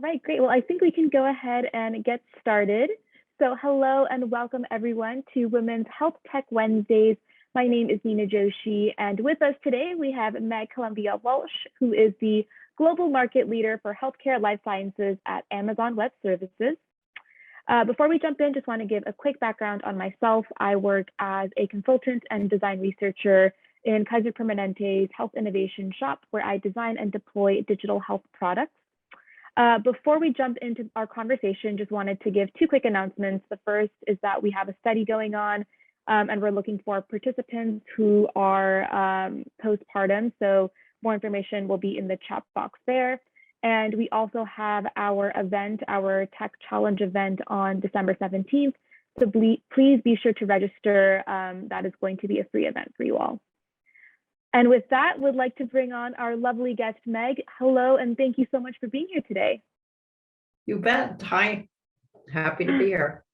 right, great. Well, I think we can go ahead and get started. So hello and welcome everyone to Women's Health Tech Wednesdays. My name is Nina Joshi, and with us today we have Meg Columbia-Walsh, who is the Global Market Leader for Healthcare Life Sciences at Amazon Web Services. Before we jump in, just want to give a quick background on myself. I work as a consultant and design researcher in Kaiser Permanente's Health Innovation Shop, where I design and deploy digital health products. Before we jump into our conversation, just wanted to give two quick announcements. The first is that we have a study going on, and we're looking for participants who are postpartum. So more information will be in the chat box there. And we also have our event, our Tech Challenge event on December 17th. So please be sure to register. That is going to be a free event for you all. And with that, would like to bring on our lovely guest, Meg. Hello, and thank you so much for being here today. You bet. Hi, happy to be here.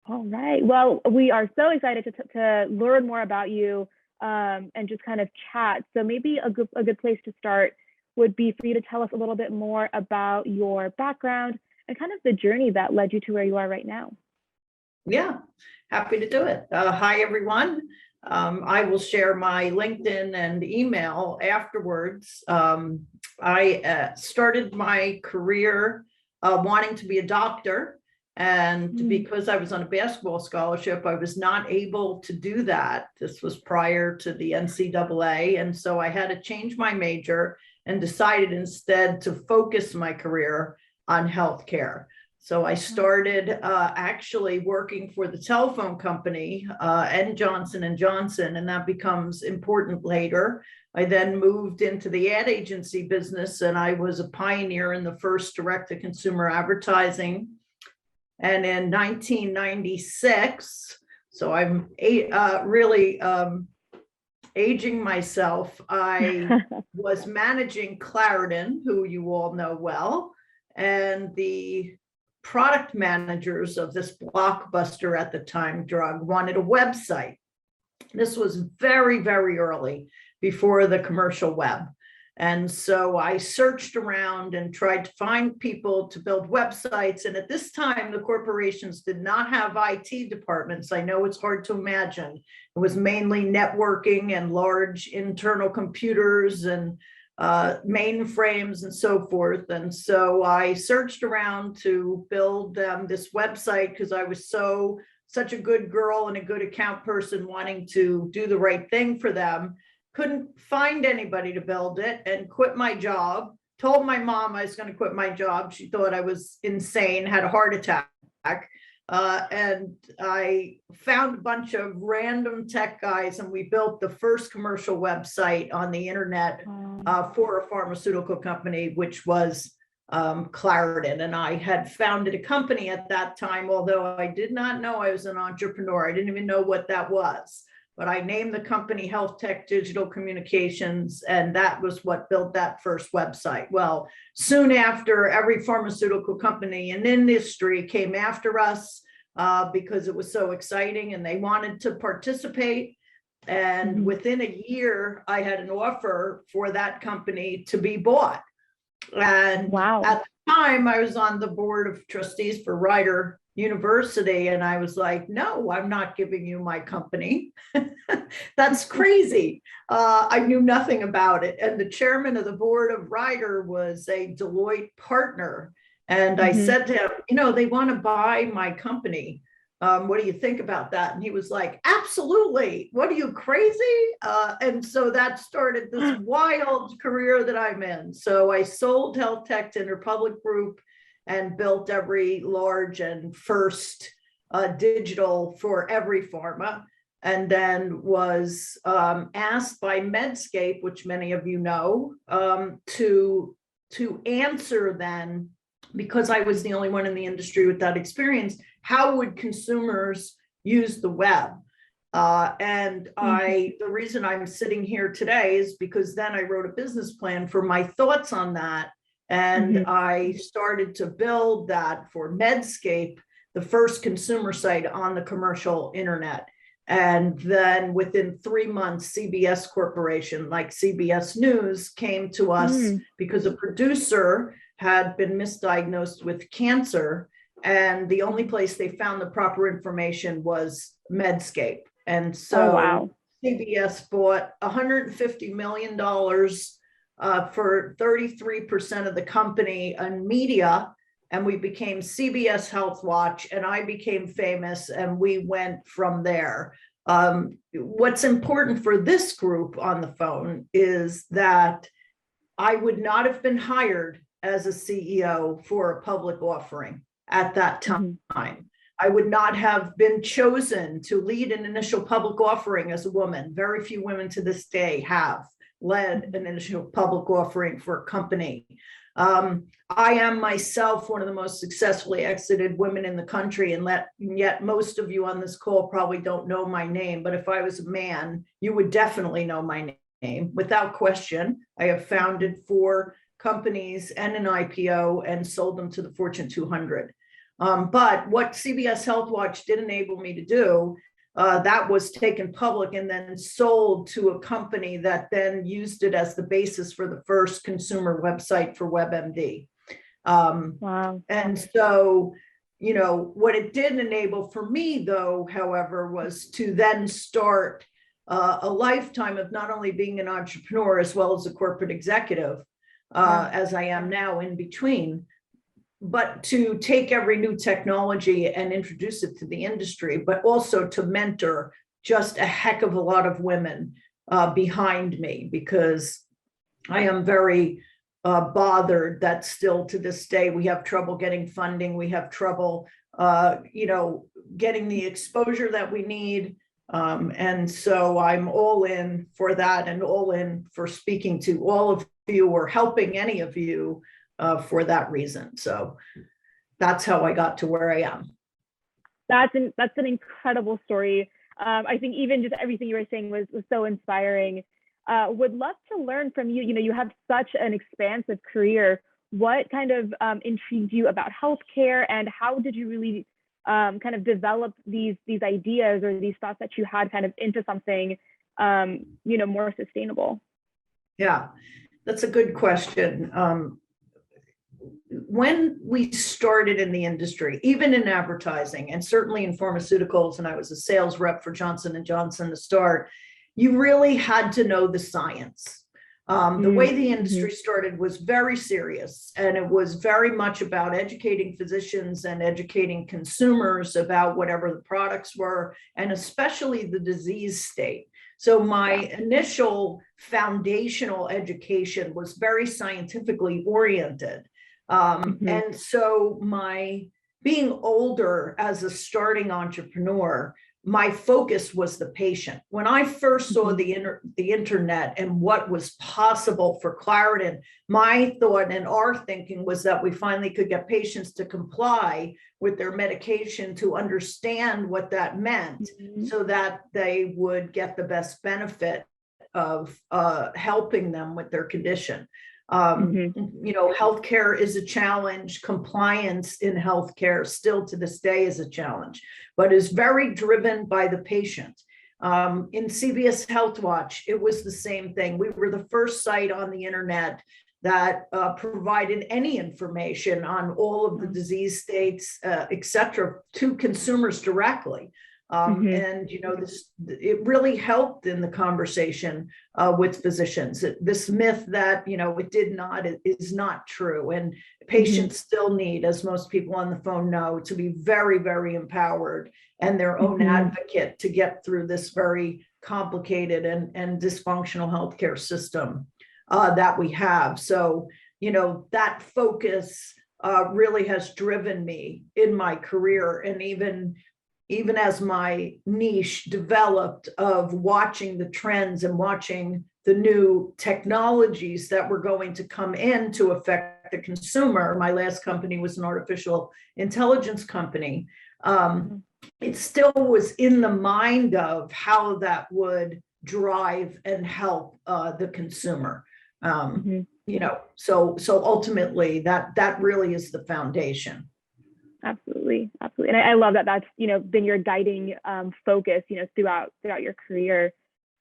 All right. Well, we are so excited to learn more about you and just kind of chat. So maybe a good place to start would be for you to tell us a little bit more about your background and kind of the journey that led you to where you are right now. Yeah, happy to do it. Hi, everyone. I will share my LinkedIn and email afterwards. I started my career wanting to be a doctor, and because I was on a basketball scholarship, I was not able to do that. This was prior to the NCAA, and so I had to change my major and decided instead to focus my career on healthcare. So I started actually working for the telephone company and Johnson & Johnson, and that becomes important later. I then moved into the ad agency business, and I was a pioneer in the first direct-to-consumer advertising. And in 1996, so I'm really aging myself, I was managing Clarendon, who you all know well, and the product managers of this blockbuster at the time drug wanted a website. This was very, very early before the commercial web. And so I searched around and tried to find people to build websites. And at this time, the corporations did not have IT departments. I know it's hard to imagine. It was mainly networking and large internal computers and mainframes and so forth. And so I searched around to build this website because I was such a good girl and a good account person wanting to do the right thing for them. Couldn't find anybody to build it and quit my job. Told my mom I was going to quit my job. She thought I was insane, had a heart attack. And I found a bunch of random tech guys, and we built the first commercial website on the internet for a pharmaceutical company, which was Clarendon. And I had founded a company at that time, although I did not know I was an entrepreneur. I didn't even know what that was. But I named the company Health Tech Digital Communications, and that was what built that first website. Well, soon after, every pharmaceutical company in industry came after us because it was so exciting and they wanted to participate. And within a year, I had an offer for that company to be bought. And at the time, I was on the board of trustees for Rider University, and I was like, no, I'm not giving you my company. That's crazy. I knew nothing about it. And the chairman of the board of Rider was a Deloitte partner. And I said to him, they want to buy my company. What do you think about that? And he was like, absolutely. What are you, crazy? And so that started this wild career that I'm in. So I sold Health Tech to Interpublic Group and built every large and first digital for every pharma, and then was asked by Medscape, which many of you know, to answer then, because I was the only one in the industry with that experience, how would consumers use the web? The reason I'm sitting here today is because then I wrote a business plan for my thoughts on that. And I started to build that for Medscape, the first consumer site on the commercial internet. And then within 3 months, CBS Corporation, like CBS News, came to us because a producer had been misdiagnosed with cancer, and the only place they found the proper information was Medscape. And so Oh, wow. CBS bought $150 million for 33% of the company and media, and we became CBS Health Watch, and I became famous, and we went from there. What's important for this group on the phone is that I would not have been hired as a CEO for a public offering at that time. I would not have been chosen to lead an initial public offering as a woman. Very few women to this day have led an initial public offering for a company. I am myself one of the most successfully exited women in the country, and yet most of you on this call probably don't know my name, but if I was a man, you would definitely know my name, without question. I have founded 4 companies and an IPO and sold them to the Fortune 200. But what CBS Health Watch did enable me to do, that was taken public and then sold to a company that then used it as the basis for the first consumer website for WebMD. Wow. And so, you know, what it did enable for me, though, however, was to then start a lifetime of not only being an entrepreneur as well as a corporate executive, as I am now in between, but to take every new technology and introduce it to the industry, but also to mentor just a heck of a lot of women behind me, because I am very bothered that still to this day, we have trouble getting funding. We have trouble, you know, getting the exposure that we need. And so I'm all in for that, and all in for speaking to all of you or helping any of you for that reason. So that's how I got to where I am. That's an incredible story. I think even just everything you were saying was so inspiring. Would love to learn from you. You know, you have such an expansive career. What kind of intrigued you about healthcare, and how did you really kind of develop these ideas or these thoughts that you had kind of into something, you know, more sustainable? Yeah, that's a good question. When we started in the industry, even in advertising and certainly in pharmaceuticals, and I was a sales rep for Johnson & Johnson to start, you really had to know the science. The way the industry started was very serious, and it was very much about educating physicians and educating consumers about whatever the products were, and especially the disease state. So my initial foundational education was very scientifically oriented. And so my being older as a starting entrepreneur, my focus was the patient. When I first saw the internet and what was possible for Claritin, my thought and our thinking was that we finally could get patients to comply with their medication, to understand what that meant, so that they would get the best benefit of helping them with their condition. You know, healthcare is a challenge. Compliance in healthcare still to this day is a challenge, but is very driven by the patient. In CBS Health Watch, it was the same thing. We were the first site on the internet that provided any information on all of the disease states, et cetera, to consumers directly. And, you know, it really helped in the conversation with physicians. This myth that, you know, it did not, is not true. And patients still need, as most people on the phone know, to be very, very empowered and their own advocate to get through this very complicated and dysfunctional healthcare system that we have. So, you know, that focus really has driven me in my career, and even as my niche developed of watching the trends and watching the new technologies that were going to come in to affect the consumer. My last company was an artificial intelligence company. It still was in the mind of how that would drive and help the consumer. You know, so ultimately that really is the foundation. Absolutely. And I love that that's, you know, been your guiding focus, you know, throughout your career.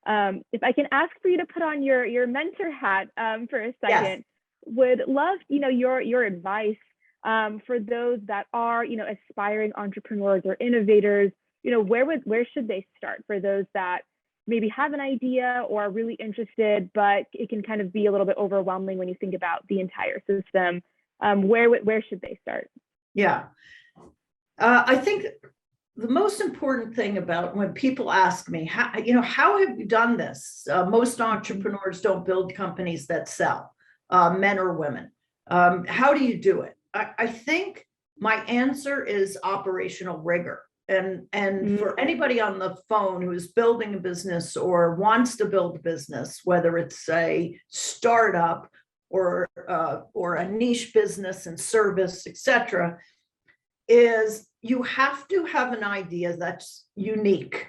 If I can ask for you to put on your mentor hat for a second, would love, your advice for those that are, aspiring entrepreneurs or innovators. Where should they start for those that maybe have an idea or are really interested, but it can kind of be a little bit overwhelming when you think about the entire system. Where should they start? Yeah. I think the most important thing about when people ask me, how have you done this? Most entrepreneurs don't build companies that sell, men or women. How do you do it? I think my answer is operational rigor. And for anybody on the phone who is building a business or wants to build a business, whether it's a startup or a niche business and service, etc., is you have to have an idea that's unique.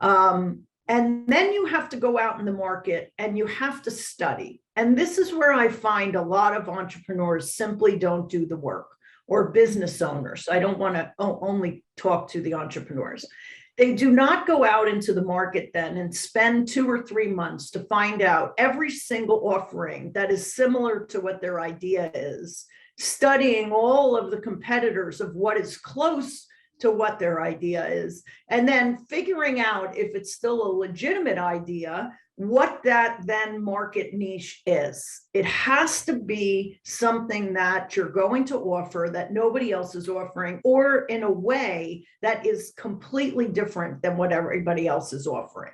And then you have to go out in the market and you have to study. And this is where I find a lot of entrepreneurs simply don't do the work, or business owners. I don't want to only talk to the entrepreneurs. They do not go out into the market then and spend 2 or 3 months to find out every single offering that is similar to what their idea is, studying all of the competitors of what is close to what their idea is, and then figuring out if it's still a legitimate idea, what that then market niche is. It has to be something that you're going to offer that nobody else is offering, or in a way that is completely different than what everybody else is offering.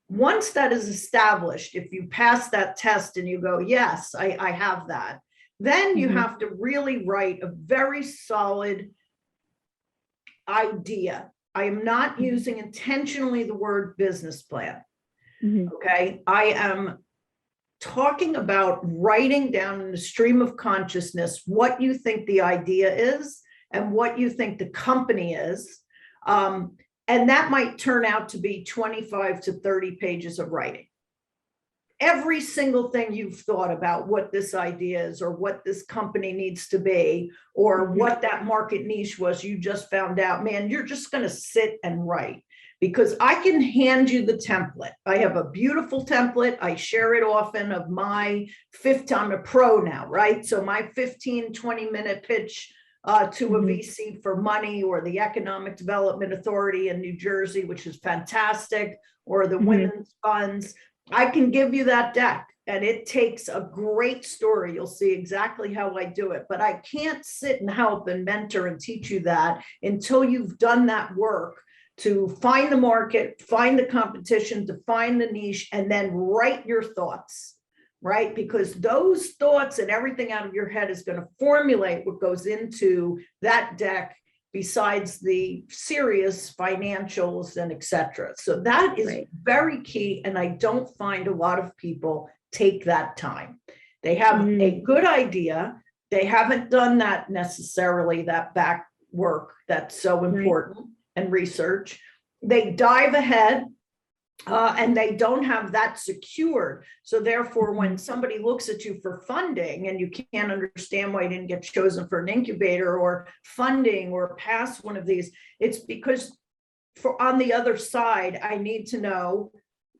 Once that is established, if you pass that test and you go, yes, I have that, then you have to really write a very solid idea. I am not using intentionally the word business plan. Okay. I am talking about writing down in the stream of consciousness what you think the idea is and what you think the company is. And that might turn out to be 25 to 30 pages of writing. Every single thing you've thought about what this idea is, or what this company needs to be, or what that market niche was you just found out, man, you're just going to sit and write. Because I can hand you the template. I have a beautiful template. I share it often of my I'm a pro now, right? So my 15, 20-minute pitch to a VC for money, or the Economic Development Authority in New Jersey, which is fantastic, or the women's funds. I can give you that deck, and it takes a great story. You'll see exactly how I do it, but I can't sit and help and mentor and teach you that until you've done that work to find the market, find the competition, to find the niche, and then write your thoughts, right? Because those thoughts and everything out of your head is going to formulate what goes into that deck, besides the serious financials and etc. So that is very key. And I don't find a lot of people take that time. They have a good idea. They haven't done that necessarily, that back work that's so important. And research. They dive ahead and they don't have that secured. So therefore, when somebody looks at you for funding and you can't understand why you didn't get chosen for an incubator or funding or pass one of these, it's because on the other side, I need to know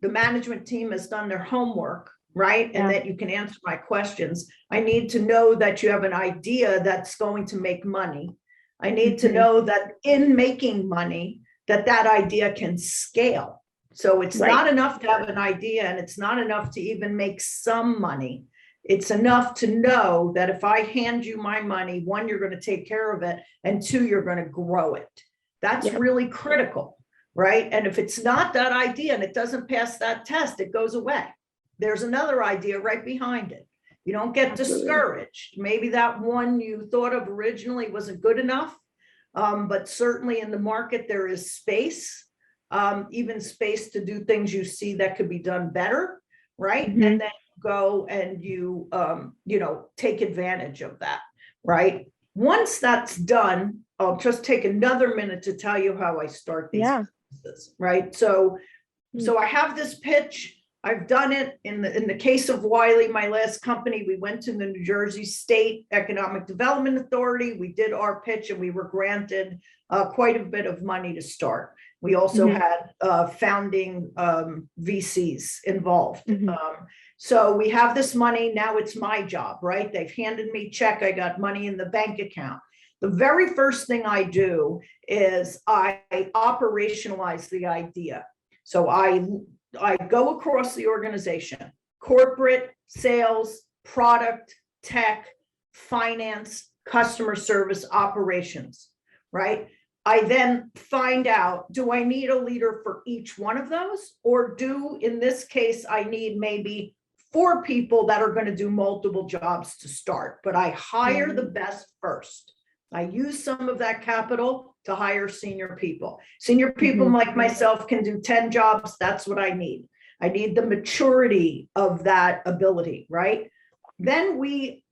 the management team has done their homework, right? And that you can answer my questions. I need to know that you have an idea that's going to make money. I need to know that in making money, that idea can scale. So it's not enough to have an idea, and it's not enough to even make some money. It's enough to know that if I hand you my money, 1, you're going to take care of it, and 2, you're going to grow it. That's really critical, right? And if it's not that idea and it doesn't pass that test, it goes away. There's another idea right behind it. You don't get discouraged. Maybe that one you thought of originally wasn't good enough, but certainly in the market there is space, even space to do things you see that could be done better, right? And then you go and you take advantage of that, right? Once that's done, I'll just take another minute to tell you how I start these businesses, right? So I have this pitch. I've done it in the case of Wiley, my last company. We went to the New Jersey State Economic Development Authority. We did our pitch and we were granted quite a bit of money to start. We also had founding VCs involved. So we have this money. Now it's my job, right? They've handed me a check. I got money in the bank account. The very first thing I do is I operationalize the idea. So I go across the organization, corporate, sales, product, tech, finance, customer service, operations, right? I then find out, do I need a leader for each one of those? Or in this case, I need maybe 4 people that are going to do multiple jobs to start, but I hire the best first. I use some of that capital to hire senior people. Senior people like myself can do 10 jobs. That's what I need. I need the maturity of that ability, right? Then we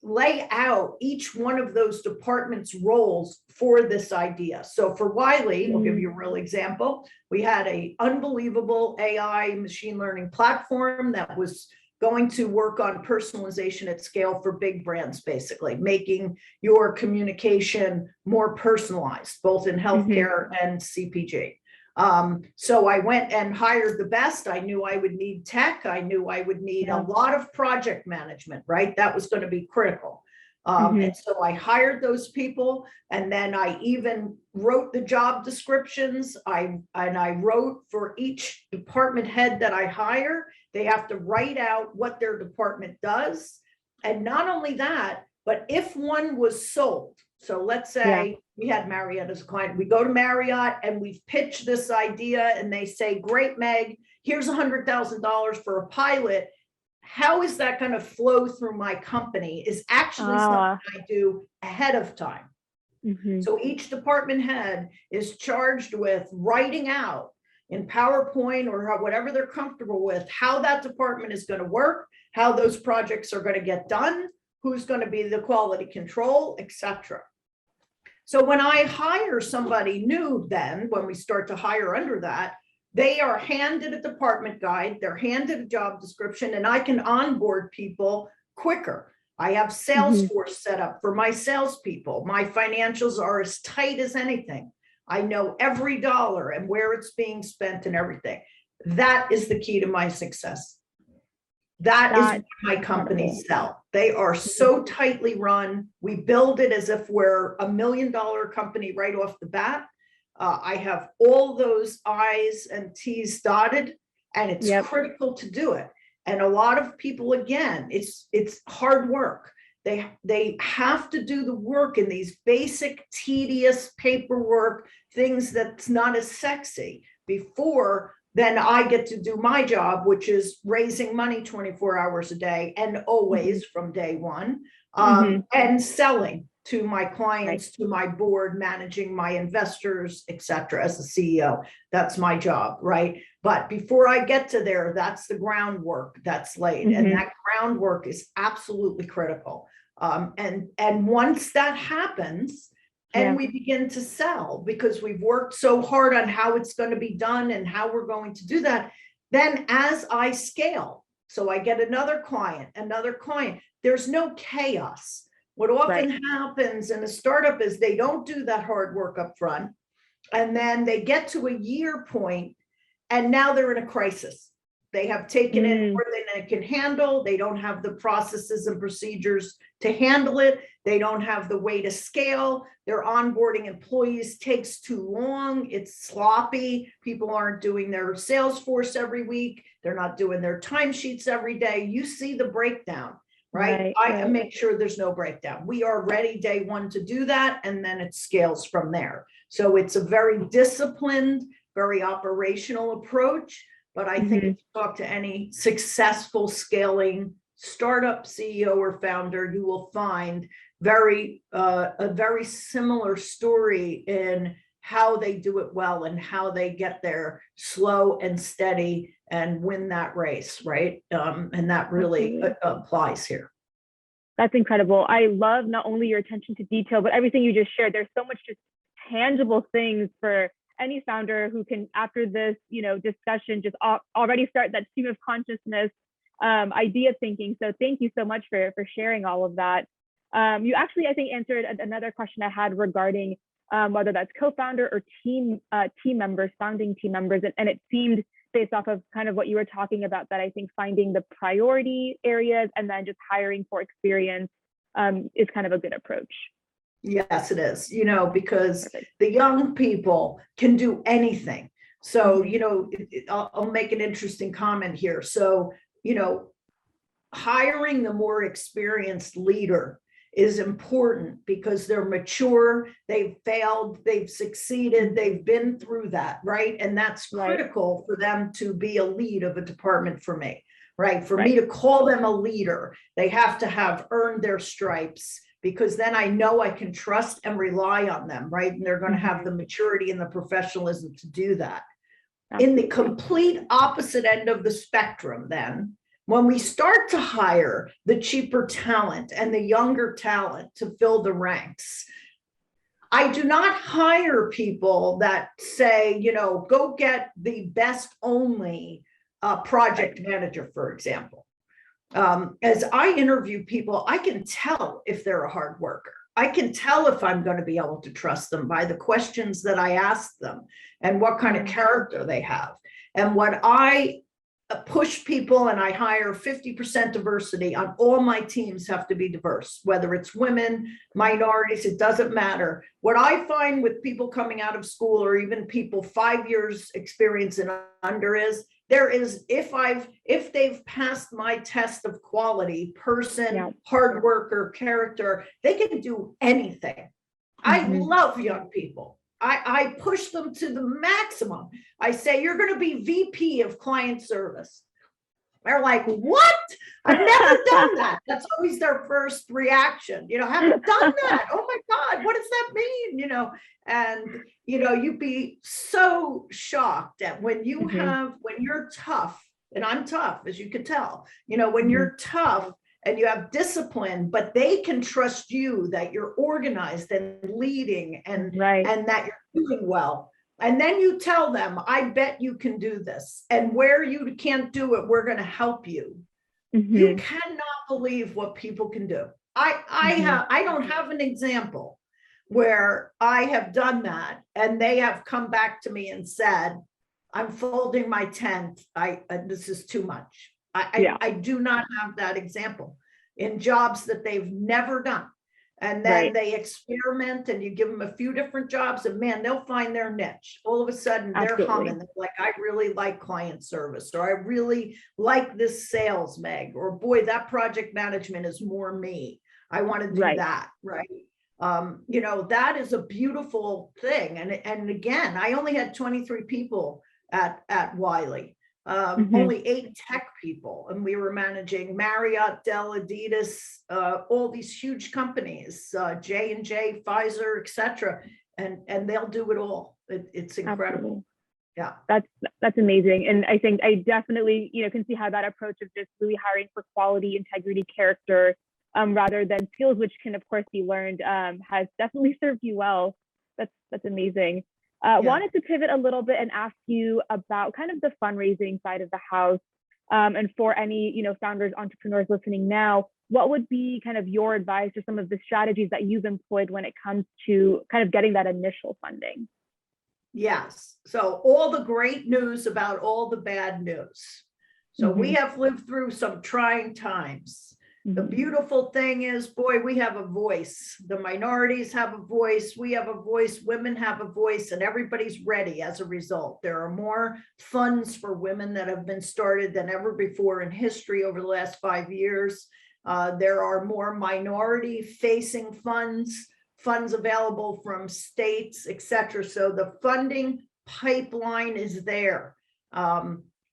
lay out each one of those departments' roles for this idea. So for Wiley, I'll give you a real example. We had an unbelievable AI machine learning platform that was going to work on personalization at scale for big brands, basically making your communication more personalized, both in healthcare and CPG. So I went and hired the best. I knew I would need tech. I knew I would need a lot of project management, right? That was going to be critical. And so I hired those people, and then I even wrote the job descriptions. I wrote for each department head that I hire, they have to write out what their department does. And not only that, but if one was sold, so let's say we had Marriott as a client, we go to Marriott and we've pitched this idea and they say, great, Meg, here's $100,000 for a pilot. How is that going to flow through my company is actually something I do ahead of time. So each department head is charged with writing out in PowerPoint or whatever they're comfortable with, how that department is going to work, how those projects are going to get done, who's going to be the quality control, etc. So when I hire somebody new, then when we start to hire under that, they are handed a department guide, they're handed a job description, and I can onboard people quicker. I have Salesforce set up for my salespeople. My financials are as tight as anything. I know every dollar and where it's being spent and everything. That is the key to my success. That is what my companies sell. They are so tightly run. We build it as if we're $1 million company right off the bat. I have all those I's and T's dotted, and it's critical to do it. And a lot of people, again, it's hard work. They have to do the work in these basic, tedious paperwork, things that's not as sexy before then I get to do my job, which is raising money 24 hours a day and always from day one, and selling to my clients, to my board, managing my investors, et cetera, as a CEO. That's my job, right? But before I get to there, that's the groundwork that's laid. And that groundwork is absolutely critical. And once that happens, and we begin to sell because we've worked so hard on how it's going to be done and how we're going to do that, then as I scale, so I get another client, there's no chaos. What often happens in a startup is they don't do that hard work up front, and then they get to a year point, and now they're in a crisis. They have taken in more than they can handle. They don't have the processes and procedures to handle it. They don't have the way to scale. Their onboarding employees takes too long. It's sloppy. People aren't doing their Salesforce every week. They're not doing their timesheets every day. You see the breakdown, right? I make sure there's no breakdown. We are ready day one to do that, and then it scales from there. So it's a very disciplined, very operational approach. But I think if you talk to any successful scaling startup CEO or founder, you will find a very similar story in how they do it well and how they get there slow and steady and win that race, right? And that really applies here. That's incredible. I love not only your attention to detail, but everything you just shared. There's so much just tangible things for any founder who can, after this, discussion, just already start that stream of consciousness, idea thinking. So thank you so much for sharing all of that. You actually, I think, answered another question I had regarding whether that's co-founder or team members, founding team members. And it seemed, based off of kind of what you were talking about, that I think finding the priority areas and then just hiring for experience is kind of a good approach. Yes, it is, because the young people can do anything. So, I'll make an interesting comment here. So, hiring the more experienced leader is important because they're mature, they've failed, they've succeeded, they've been through that, right? And that's critical for them to be a lead of a department for me, right? For me to call them a leader, they have to have earned their stripes, because then I know I can trust and rely on them, right? And they're going to have the maturity and the professionalism to do that. In the complete opposite end of the spectrum, then, when we start to hire the cheaper talent and the younger talent to fill the ranks, I do not hire people that say, go get the best only project manager, for example. As I interview people, I can tell if they're a hard worker. I can tell if I'm going to be able to trust them by the questions that I ask them and what kind of character they have. And what I push people, and I hire 50% diversity on all my teams have to be diverse, whether it's women, minorities, it doesn't matter. What I find with people coming out of school, or even people 5 years experience and under, is if they've passed my test of quality, person, hard worker, character, they can do anything. I love young people. I push them to the maximum. I say, you're going to be VP of client service. They're like, what? I've never done that. That's always their first reaction. Haven't done that. Oh my God, what does that mean? And you'd be so shocked at when you're tough, and I'm tough, as you can tell, when you're tough and you have discipline, but they can trust you that you're organized and leading and that you're doing well. And then you tell them, I bet you can do this. And where you can't do it, we're going to help you. You cannot believe what people can do. I don't have an example where I have done that and they have come back to me and said, I'm folding my tent. This is too much. I do not have that example in jobs that they've never done. And then they experiment, and you give them a few different jobs, and man, they'll find their niche. All of a sudden they're humming. They're like, I really like client service, or I really like this sales, Meg, or boy, that project management is more me. I want to do that. Right. That is a beautiful thing. And again, I only had 23 people at Wiley. Only 8 tech people, and we were managing Marriott, Dell, Adidas, all these huge companies, J&J, Pfizer, etc. And they'll do it all. It's incredible. Yeah, that's amazing. And I think I definitely can see how that approach of just really hiring for quality, integrity, character, rather than skills, which can of course be learned, has definitely served you well. That's amazing. Wanted to pivot a little bit and ask you about kind of the fundraising side of the house. And for any, founders, entrepreneurs listening now, what would be kind of your advice or some of the strategies that you've employed when it comes to kind of getting that initial funding? Yes. So all the great news about all the bad news. So we have lived through some trying times. The beautiful thing is, boy, we have a voice. The minorities have a voice. We have a voice. Women have a voice, and everybody's ready as a result. There are more funds for women that have been started than ever before in history over the last 5 years. There are more minority-facing funds available from states, etc. So the funding pipeline is there.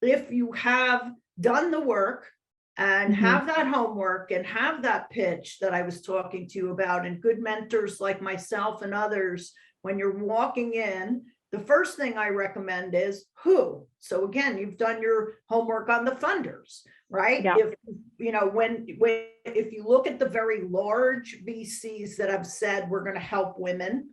If you have done the work, and have that homework and have that pitch that I was talking to you about, and good mentors like myself and others, when you're walking in, the first thing I recommend is who. So again, you've done your homework on the funders, right? If if you look at the very large VCs that have said we're going to help women,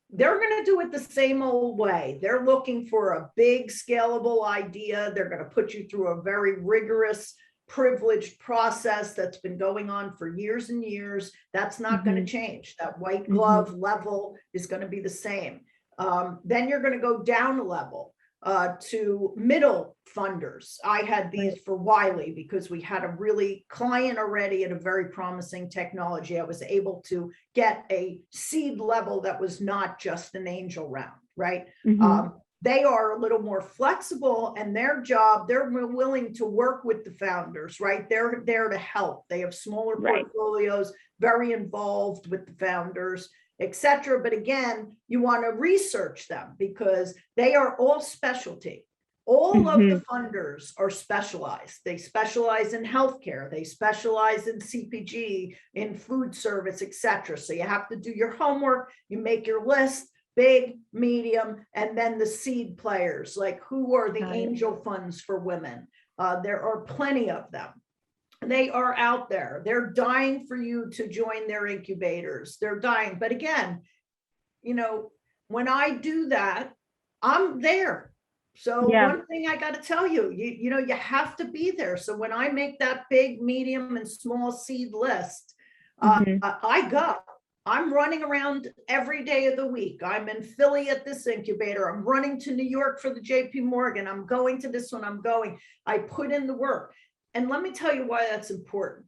they're going to do it the same old way. They're looking for a big scalable idea. They're going to put you through a very rigorous privileged process that's been going on for years and years. That's not going to change. That white glove level is going to be the same. Then you're going to go down a level to middle funders. I had these for Wiley because we had a really client already at a very promising technology. I was able to get a seed level that was not just an angel round, right? They are a little more flexible, and their job, they're willing to work with the founders, right? They're there to help. They have smaller portfolios, very involved with the founders, etc. But again, you want to research them because they are all specialty. All of the funders are specialized. They specialize in healthcare. They specialize in CPG, in food service, etc. So you have to do your homework. You make your list. Big, medium, and then the seed players, like who are the angel funds for women? There are plenty of them. They are out there. They're dying for you to join their incubators. They're dying. But again, you know, when I do that, I'm there. So one thing I got to tell you, you know, you have to be there. So when I make that big, medium, and small seed list, I go. I'm running around every day of the week. I'm in Philly at this incubator. I'm running to New York for the JP Morgan. I'm going to this one. I'm going. I put in the work. And let me tell you why that's important.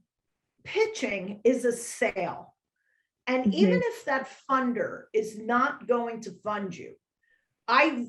Pitching is a sale. And even if that funder is not going to fund you, I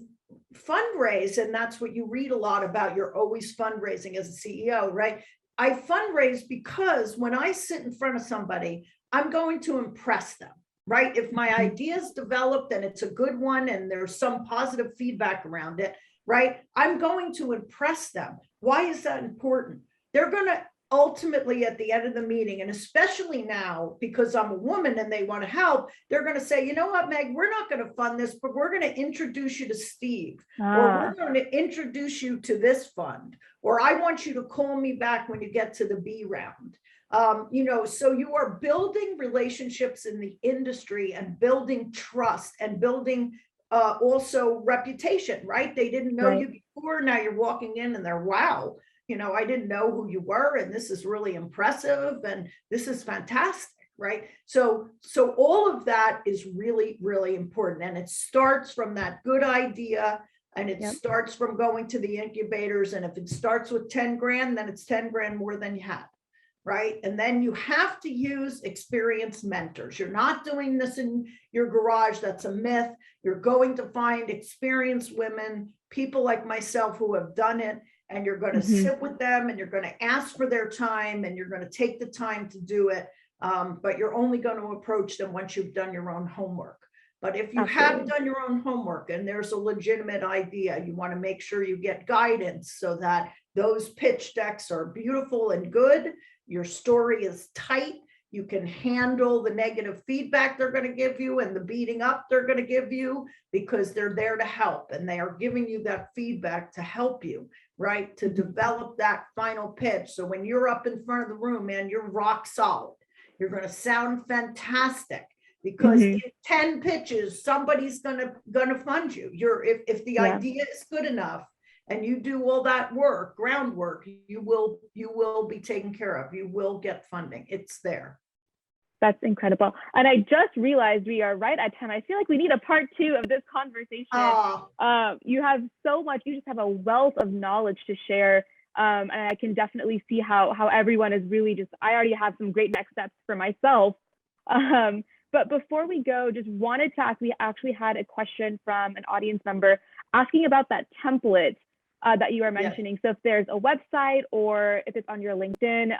fundraise, and that's what you read a lot about. You're always fundraising as a CEO, right? I fundraise because when I sit in front of somebody, I'm going to impress them, right? If my idea is developed and it's a good one and there's some positive feedback around it, right? I'm going to impress them. Why is that important? They're going to ultimately at the end of the meeting, and especially now because I'm a woman and they want to help, they're going to say, you know what, Meg, we're not going to fund this, but we're going to introduce you to Steve, or we're going to introduce you to this fund, or I want you to call me back when you get to the B round. You know, so you are building relationships in the industry and building trust and building also reputation, right? They didn't know you before. Now you're walking in and they're, wow, you know, I didn't know who you were, and this is really impressive, and this is fantastic, right? So all of that is really, really important. And it starts from that good idea, and it starts from going to the incubators. And if it starts with 10 grand, then it's 10 grand more than you had. Right. And then you have to use experienced mentors. You're not doing this in your garage. That's a myth. You're going to find experienced women, people like myself who have done it, and you're going to sit with them and you're going to ask for their time and you're going to take the time to do it. But you're only going to approach them once you've done your own homework. But if you have done your own homework and there's a legitimate idea, you want to make sure you get guidance so that those pitch decks are beautiful and good. Your story is tight. You can handle the negative feedback they're going to give you and the beating up they're going to give you, because they're there to help and they are giving you that feedback to help you, right? To develop that final pitch. So when you're up in front of the room, man, you're rock solid. You're going to sound fantastic, because in 10 pitches, somebody's going to fund you. If the idea is good enough, and you do all that work, groundwork, you will be taken care of. You will get funding. It's there. That's incredible. And I just realized we are right at time. I feel like we need a part 2 of this conversation. You have so much, you just have a wealth of knowledge to share. And I can definitely see how everyone is really just, I already have some great next steps for myself. But before we go, just wanted to ask, we actually had a question from an audience member asking about that template that you are mentioning. So if there's a website or if it's on your LinkedIn,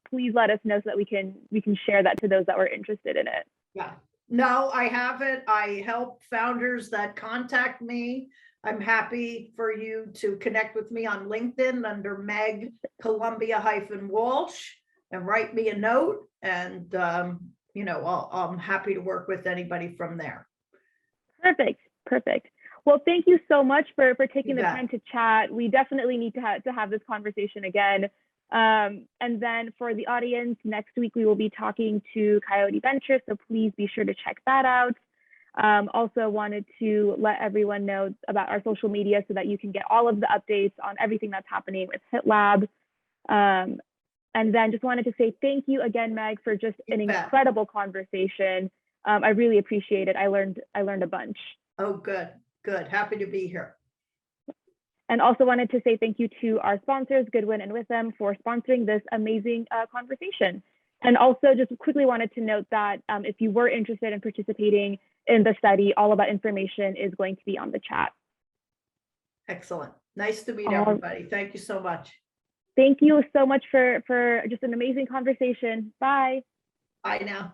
please let us know so that we can share that to those that were interested in it. Yeah, no, I have it. I help founders that contact me. I'm happy for you to connect with me on LinkedIn under Meg Columbia-Walsh and write me a note. And, you know, I'm happy to work with anybody from there. Perfect. Well, thank you so much for taking the time to chat. We definitely need to have this conversation again. And then for the audience, next week we will be talking to Coyote Ventures, so please be sure to check that out. Also wanted to let everyone know about our social media so that you can get all of the updates on everything that's happening with HITLAB. And then just wanted to say thank you again, Meg, for just an You bet. incredible conversation. I really appreciate it. I learned a bunch. Oh, good, good. Happy to be here. And also wanted to say thank you to our sponsors, Goodwin and Witham, for sponsoring this amazing conversation. And also just quickly wanted to note that if you were interested in participating in the study, all of that information is going to be on the chat. Excellent. Nice to meet everybody. Thank you so much. Thank you so much for just an amazing conversation. Bye. Bye now.